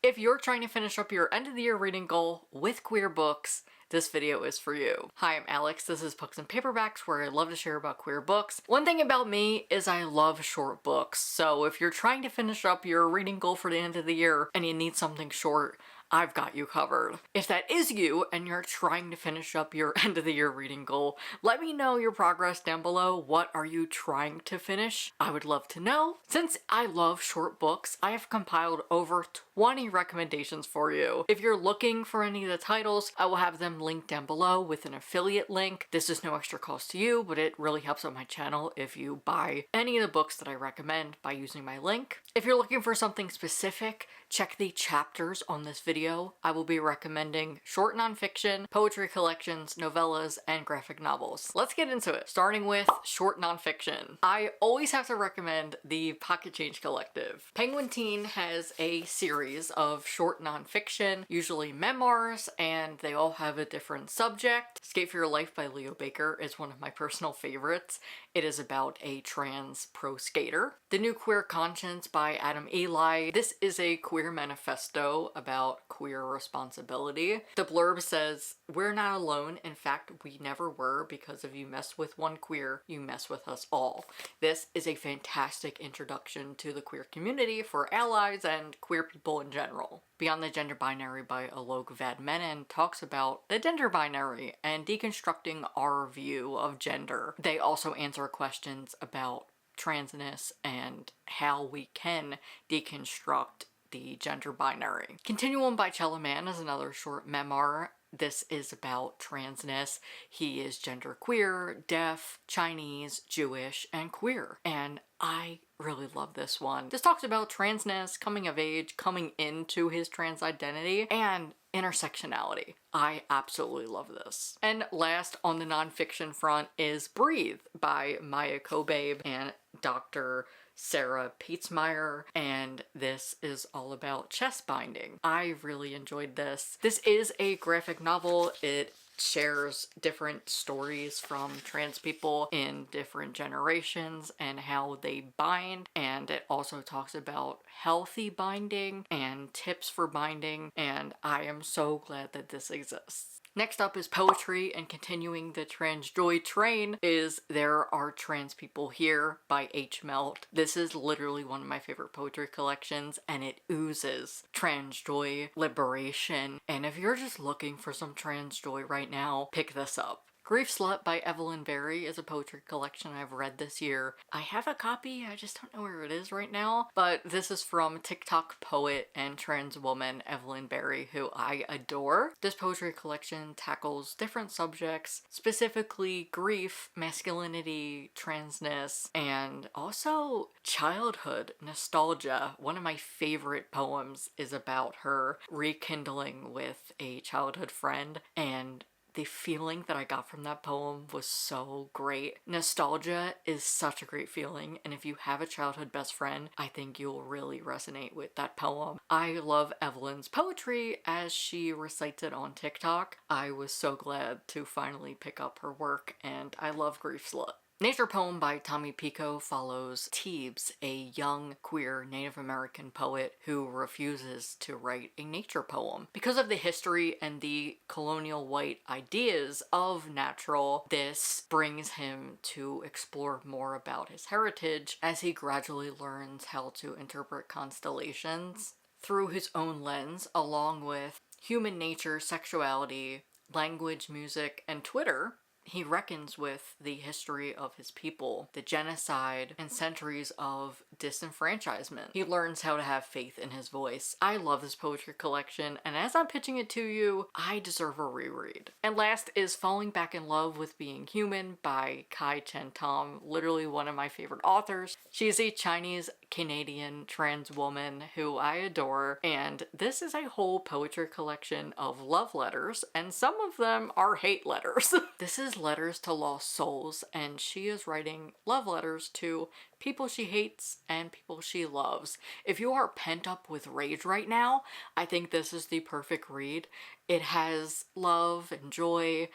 If you're trying to finish up your end of the year reading goal with queer books, this video is for you. Hi, I'm Alex. This is Books and Paperbacks, where I love to share about queer books. One thing about me is I love short books, so if you're trying to finish up your reading goal for the end of the year and you need something short, I've got you covered. If that is you and you're trying to finish up your end of the year reading goal, let me know your progress down below. What are you trying to finish? I would love to know. Since I love short books, I have compiled over 20 recommendations for you. If you're looking for any of the titles, I will have them linked down below with an affiliate link. This is no extra cost to you, but it really helps out my channel if you buy any of the books that I recommend by using my link. If you're looking for something specific, check the chapters on this video. I will be recommending short nonfiction, poetry collections, novellas, and graphic novels. Let's get into it, starting with short nonfiction. I always have to recommend the Pocket Change Collective. Penguin Teen has a series of short nonfiction, usually memoirs, and they all have a different subject. Escape for Your Life by Leo Baker is one of my personal favorites. It is about a trans pro skater. The New Queer Conscience by Adam Ely. This is a queer manifesto about queer responsibility. The blurb says, "We're not alone. In fact, we never were, because if you mess with one queer, you mess with us all." This is a fantastic introduction to the queer community for allies and queer people in general. Beyond the Gender Binary by Alok Vadmenon talks about the gender binary and deconstructing our view of gender. They also answer questions about transness and how we can deconstruct the gender binary. Continuum by Chellaman is another short memoir. This is about transness. He is genderqueer, deaf, Chinese, Jewish, and queer. And I really love this one. This talks about transness, coming of age, coming into his trans identity, and intersectionality. I absolutely love this. And last on the nonfiction front is Breathe by Maya Kobabe and Dr. Sarah Pietzmeyer, and this is all about chest binding. I really enjoyed this. This is a graphic novel. It shares different stories from trans people in different generations and how they bind, and it also talks about healthy binding and tips for binding, and I am so glad that this exists. Next up is poetry, and continuing the trans joy train is There Are Trans People Here by H. Melt. This is literally one of my favorite poetry collections, and it oozes trans joy, liberation, and if you're just looking for some trans joy right now, pick this up. Grief Slut by Evelyn Berry is a poetry collection I've read this year. I have a copy, I just don't know where it is right now, but this is from TikTok poet and trans woman Evelyn Berry, who I adore. This poetry collection tackles different subjects, specifically grief, masculinity, transness, and also childhood nostalgia. One of my favorite poems is about her rekindling with a childhood friend, and the feeling that I got from that poem was so great. Nostalgia is such a great feeling, and if you have a childhood best friend, I think you'll really resonate with that poem. I love Evelyn's poetry as she recites it on TikTok. I was so glad to finally pick up her work, and I love Grief Slut. Nature Poem by Tommy Pico follows Teebs, a young queer Native American poet who refuses to write a nature poem. Because of the history and the colonial white ideas of natural, this brings him to explore more about his heritage as he gradually learns how to interpret constellations through his own lens, along with human nature, sexuality, language, music, and Twitter. He reckons with the history of his people, the genocide, and centuries of disenfranchisement. He learns how to have faith in his voice. I love this poetry collection, and as I'm pitching it to you, I deserve a reread. And last is Falling Back in Love with Being Human by Kai Chen Tom, literally one of my favorite authors. She's a Chinese-Canadian trans woman who I adore, and this is a whole poetry collection of love letters, and some of them are hate letters. This is Letters to Lost Souls, and she is writing love letters to people she hates and people she loves. If you are pent up with rage right now, I think this is the perfect read. It has love and joy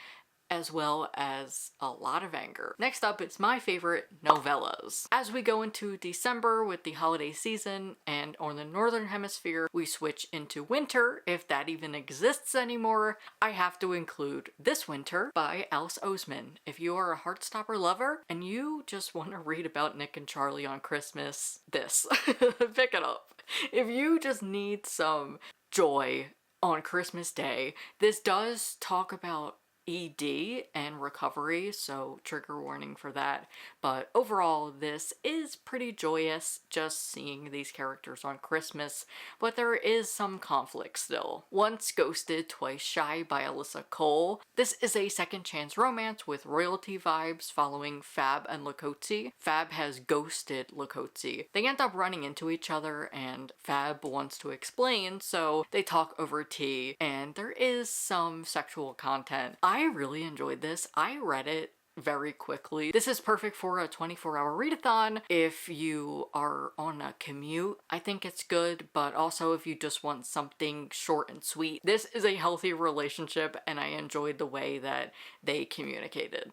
as well as a lot of anger. Next up is my favorite, novellas. As we go into December with the holiday season, and on the northern hemisphere we switch into winter, if that even exists anymore, I have to include This Winter by Alice Oseman. If you are a Heartstopper lover and you just want to read about Nick and Charlie on Christmas, this. Pick it up. If you just need some joy on Christmas Day, this does talk about ED and recovery, so trigger warning for that. But overall, this is pretty joyous just seeing these characters on Christmas, but there is some conflict still. Once Ghosted, Twice Shy by Alyssa Cole. This is a second chance romance with royalty vibes following Fab and Lakotsi. Fab has ghosted Lakotsi. They end up running into each other and Fab wants to explain, so they talk over tea, and there is some sexual content. I really enjoyed this. I read it very quickly. This is perfect for a 24-hour readathon if you are on a commute. I think it's good, but also if you just want something short and sweet. This is a healthy relationship and I enjoyed the way that they communicated.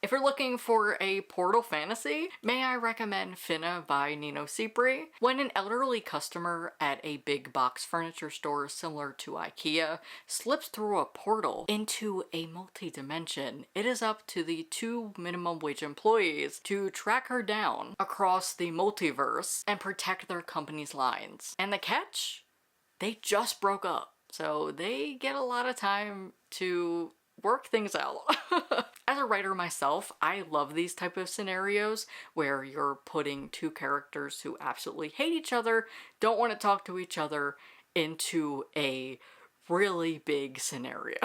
If you're looking for a portal fantasy, may I recommend Finna by Nino Cipri. When an elderly customer at a big box furniture store similar to IKEA slips through a portal into a multi-dimension, it is up to the 2 minimum wage employees to track her down across the multiverse and protect their company's lines. And the catch? They just broke up, so they get a lot of time to work things out. As a writer myself, I love these type of scenarios where you're putting two characters who absolutely hate each other, don't want to talk to each other, into a really big scenario.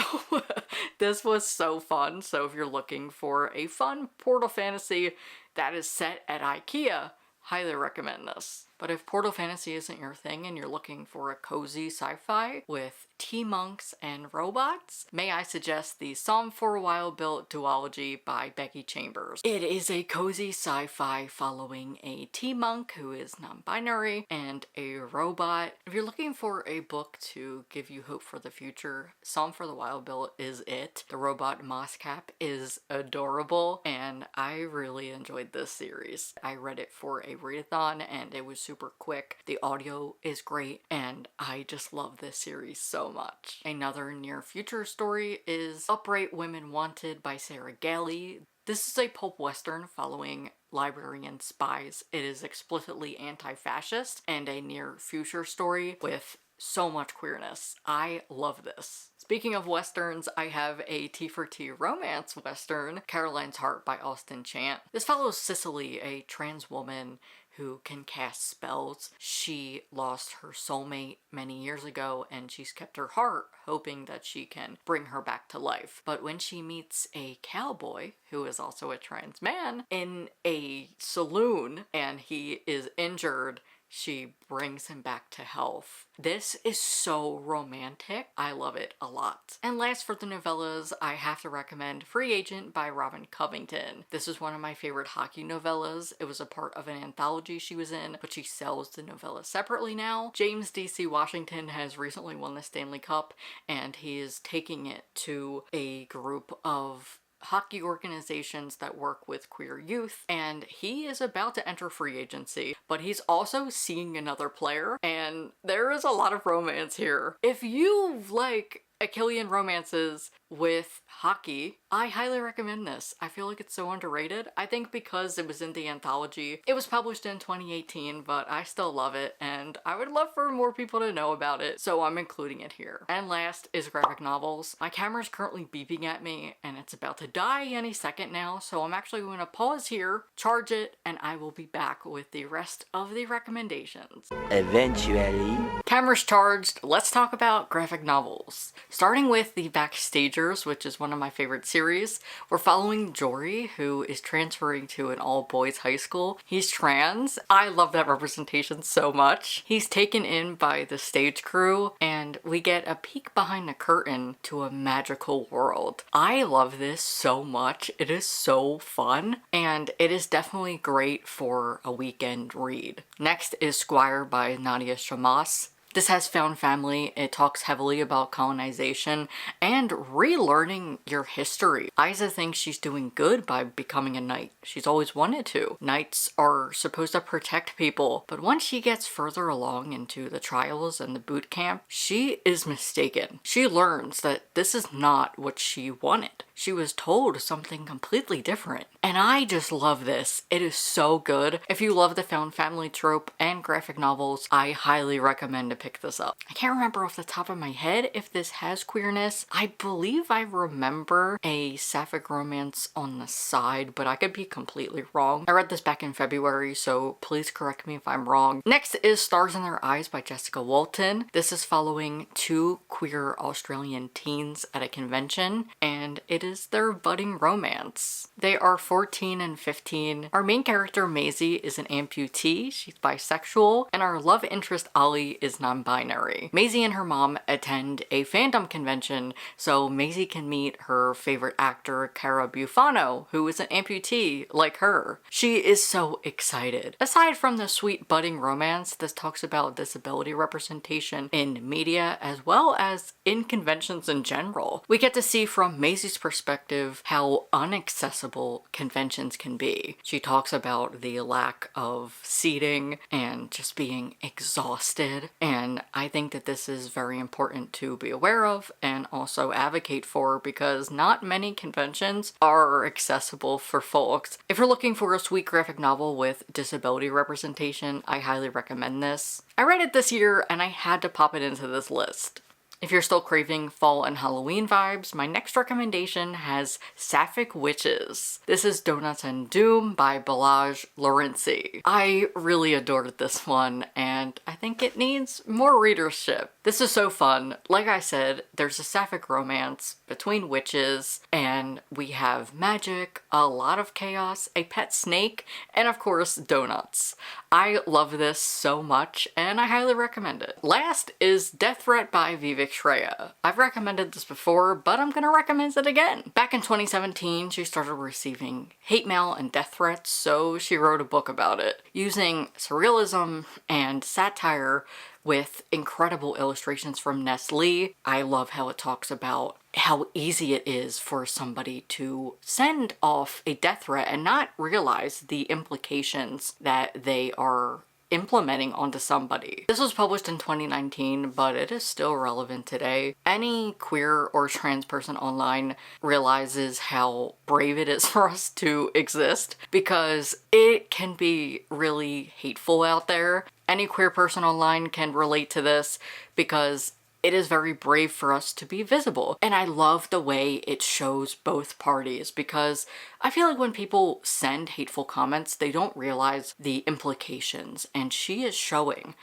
This was so fun, so if you're looking for a fun portal fantasy that is set at IKEA, highly recommend this. But if portal fantasy isn't your thing and you're looking for a cozy sci-fi with tea monks and robots, may I suggest the Psalm for a While Built duology by Becky Chambers. It is a cozy sci-fi following a tea monk who is non-binary and a robot. If you're looking for a book to give you hope for the future, Psalm for the Wild Built is it. The robot Mosscap is adorable and I really enjoyed this series. I read it for a readathon and it was super quick. The audio is great and I just love this series so much. Another near future story is Upright Women Wanted by Sarah Galley. This is a pulp western following librarian spies. It is explicitly anti-fascist and a near future story with so much queerness. I love this. Speaking of westerns, I have a T for T romance western, Caroline's Heart by Austin Chant. This follows Cicely, a trans woman who can cast spells. She lost her soulmate many years ago and she's kept her heart hoping that she can bring her back to life. But when she meets a cowboy who is also a trans man in a saloon and he is injured, she brings him back to health. This is so romantic. I love it a lot. And last for the novellas, I have to recommend Free Agent by Robin Covington. This is one of my favorite hockey novellas. It was a part of an anthology she was in, but she sells the novella separately now. James D.C. Washington has recently won the Stanley Cup and he is taking it to a group of hockey organizations that work with queer youth, and he is about to enter free agency, but he's also seeing another player, and there is a lot of romance here. If you like Achillean romances with hockey, I highly recommend this. I feel like it's so underrated. I think because it was in the anthology. It was published in 2018, but I still love it and I would love for more people to know about it, so I'm including it here. And last is graphic novels. My camera's currently beeping at me and it's about to die any second now, so I'm actually going to pause here, charge it, and I will be back with the rest of the recommendations. Eventually. Camera's charged. Let's talk about graphic novels. Starting with the Backstagers, which is one of my favorite series, we're following Jory, who is transferring to an all-boys high school. He's trans. I love that representation so much. He's taken in by the stage crew, and we get a peek behind the curtain to a magical world. I love this so much. It is so fun, and it is definitely great for a weekend read. Next is Squire by Nadia Shamas. This has found family. It talks heavily about colonization and relearning your history. Isa thinks she's doing good by becoming a knight. She's always wanted to. Knights are supposed to protect people, but once she gets further along into the trials and the boot camp, she is mistaken. She learns that this is not what she wanted. She was told something completely different. And I just love this. It is so good. If you love the found family trope and graphic novels, I highly recommend to pick this up. I can't remember off the top of my head if this has queerness. I believe I remember a sapphic romance on the side, but I could be completely wrong. I read this back in February, so please correct me if I'm wrong. Next is Stars in Their Eyes by Jessica Walton. This is following two queer Australian teens at a convention, and it is their budding romance. They are 14 and 15. Our main character, Maisie, is an amputee. She's bisexual, and our love interest, Ollie, is non-binary. Maisie and her mom attend a fandom convention so Maisie can meet her favorite actor, Cara Bufano, who is an amputee like her. She is so excited. Aside from the sweet budding romance, this talks about disability representation in media as well as in conventions in general. We get to see from Maisie's perspective how inaccessible conventions can be. She talks about the lack of seating and just being exhausted, and I think that this is very important to be aware of and also advocate for, because not many conventions are accessible for folks. If you're looking for a sweet graphic novel with disability representation, I highly recommend this. I read it this year and I had to pop it into this list. If you're still craving fall and Halloween vibes, my next recommendation has Sapphic Witches. This is Donuts and Doom by Balazs Lorenzi. I really adored this one, and I think it needs more readership. This is so fun. Like I said, there's a sapphic romance between witches, and we have magic, a lot of chaos, a pet snake, and of course, donuts. I love this so much, and I highly recommend it. Last is Death Threat by Vivek Shreya. I've recommended this before, but I'm gonna recommend it again. Back in 2017, she started receiving hate mail and death threats, so she wrote a book about it. Using surrealism and satire with incredible illustrations from Ness Lee. I love how it talks about how easy it is for somebody to send off a death threat and not realize the implications that they are implementing onto somebody. This was published in 2019, but it is still relevant today. Any queer or trans person online realizes how brave it is for us to exist, because it can be really hateful out there. Any queer person online can relate to this because it is very brave for us to be visible. And I love the way it shows both parties, because I feel like when people send hateful comments, they don't realize the implications, and she's showing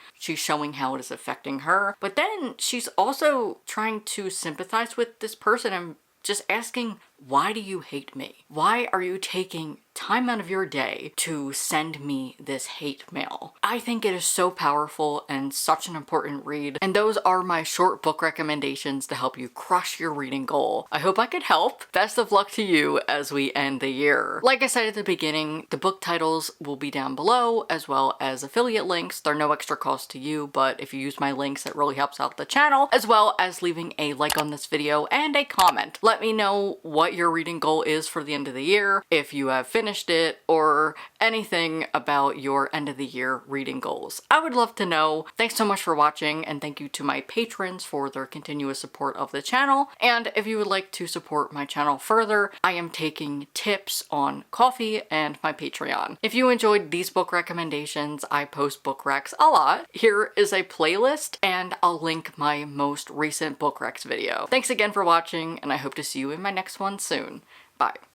how it is affecting her. But then she's also trying to sympathize with this person and just asking, why do you hate me? Why are you taking time out of your day to send me this hate mail? I think it is so powerful and such an important read, and those are my short book recommendations to help you crush your reading goal. I hope I could help. Best of luck to you as we end the year. Like I said at the beginning, the book titles will be down below, as well as affiliate links. They're no extra cost to you, but if you use my links, it really helps out the channel, as well as leaving a like on this video and a comment. Let me know what your reading goal is for the end of the year, if you have finished it, or anything about your end of the year reading goals. I would love to know. Thanks so much for watching, and thank you to my patrons for their continuous support of the channel. And if you would like to support my channel further, I am taking tips on Ko-fi and my Patreon. If you enjoyed these book recommendations, I post book recs a lot. Here is a playlist, and I'll link my most recent book recs video. Thanks again for watching, and I hope to see you in my next one soon. Bye.